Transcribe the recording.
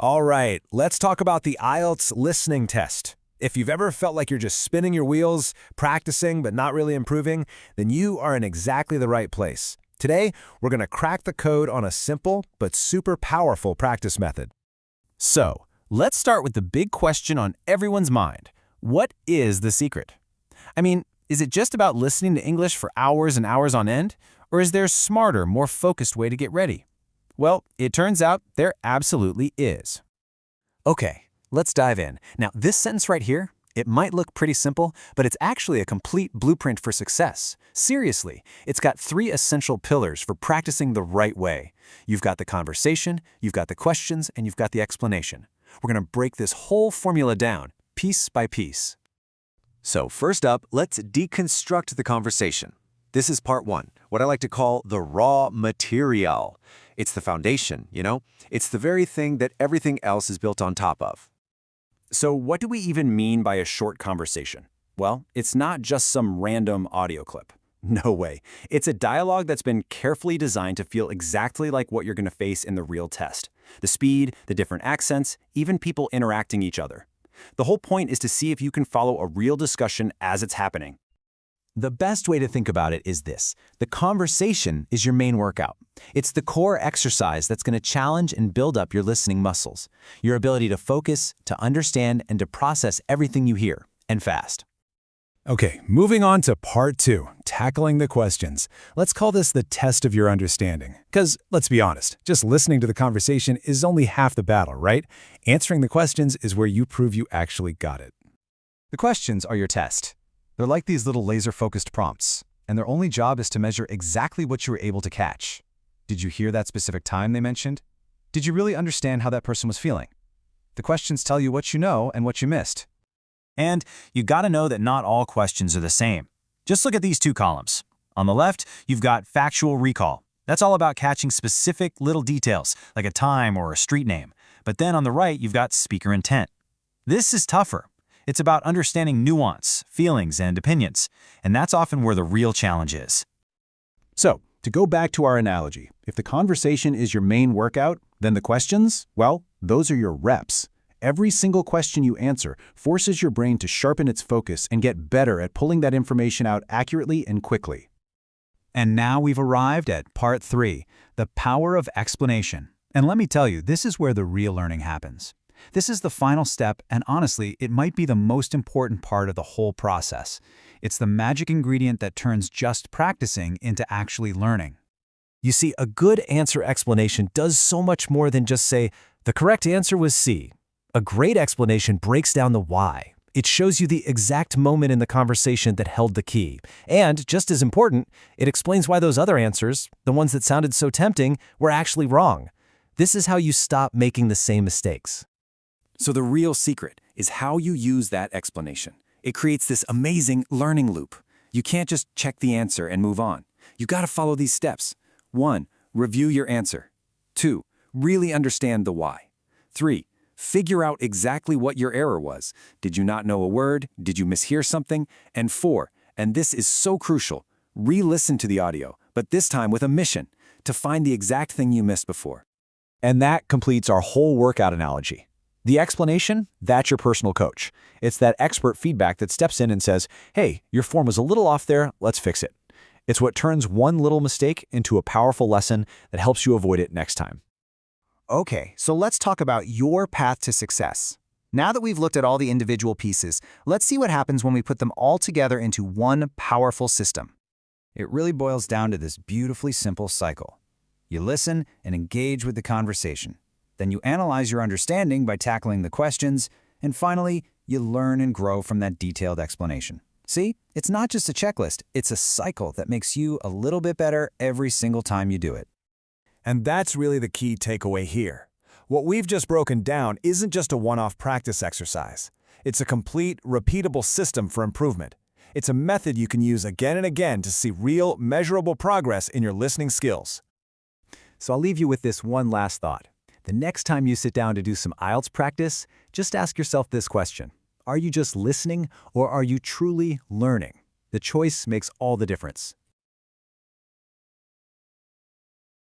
All right, let's talk about the IELTS listening test. If you've ever felt like you're just spinning your wheels, practicing but not really improving, then you are in exactly the right place. Today, we're going to crack the code on a simple but super powerful practice method. So, let's start with the big question on everyone's mind. What is the secret? I mean, is it just about listening to English for hours and hours on end? Or is there a smarter, more focused way to get ready? Well, it turns out there absolutely is. Okay, let's dive in. Now, this sentence right here, it might look pretty simple, but it's actually a complete blueprint for success. Seriously, it's got 3 essential pillars for practicing the right way. You've got the conversation, you've got the questions, and you've got the explanation. We're going to break this whole formula down, piece by piece. So first up, let's deconstruct the conversation. This is part 1, what I like to call the raw material. It's the foundation, you know? It's the very thing that everything else is built on top of. So what do we even mean by a short conversation? Well, it's not just some random audio clip. No way. It's a dialogue that's been carefully designed to feel exactly like what you're going to face in the real test. The speed, the different accents, even people interacting each other. The whole point is to see if you can follow a real discussion as it's happening. The best way to think about it is this. The conversation is your main workout. It's the core exercise that's going to challenge and build up your listening muscles, your ability to focus, to understand, and to process everything you hear, and fast. Okay, moving on to part 2, tackling the questions. Let's call this the test of your understanding. Because, let's be honest, just listening to the conversation is only half the battle, right? Answering the questions is where you prove you actually got it. The questions are your test. They're like these little laser-focused prompts, and their only job is to measure exactly what you were able to catch. Did you hear that specific time they mentioned? Did you really understand how that person was feeling? The questions tell you what you know and what you missed. And you gotta know that not all questions are the same. Just look at these 2 columns. On the left, you've got factual recall. That's all about catching specific little details, like a time or a street name. But then on the right, you've got speaker intent. This is tougher. It's about understanding nuance, feelings, and opinions. And that's often where the real challenge is. So, to go back to our analogy, if the conversation is your main workout, then the questions, well, those are your reps. Every single question you answer forces your brain to sharpen its focus and get better at pulling that information out accurately and quickly. And now we've arrived at part 3, the power of explanation. And let me tell you, this is where the real learning happens. This is the final step, and honestly, it might be the most important part of the whole process. It's the magic ingredient that turns just practicing into actually learning. You see, a good answer explanation does so much more than just say, the correct answer was C. A great explanation breaks down the why. It shows you the exact moment in the conversation that held the key. And, just as important, it explains why those other answers, the ones that sounded so tempting, were actually wrong. This is how you stop making the same mistakes. So the real secret is how you use that explanation. It creates this amazing learning loop. You can't just check the answer and move on. You gotta follow these steps. 1, review your answer. 2, really understand the why. 3, figure out exactly what your error was. Did you not know a word? Did you mishear something? And 4, and this is so crucial, re-listen to the audio, but this time with a mission, to find the exact thing you missed before. And that completes our whole workout analogy. The explanation, that's your personal coach. It's that expert feedback that steps in and says, hey, your form was a little off there, let's fix it. It's what turns one little mistake into a powerful lesson that helps you avoid it next time. Okay, so let's talk about your path to success. Now that we've looked at all the individual pieces, let's see what happens when we put them all together into one powerful system. It really boils down to this beautifully simple cycle. You listen and engage with the conversation. Then you analyze your understanding by tackling the questions, and finally, you learn and grow from that detailed explanation. See, it's not just a checklist, it's a cycle that makes you a little bit better every single time you do it. And that's really the key takeaway here. What we've just broken down isn't just a one-off practice exercise. It's a complete, repeatable system for improvement. It's a method you can use again and again to see real, measurable progress in your listening skills. So I'll leave you with this one last thought. The next time you sit down to do some IELTS practice, just ask yourself this question. Are you just listening, or are you truly learning? The choice makes all the difference.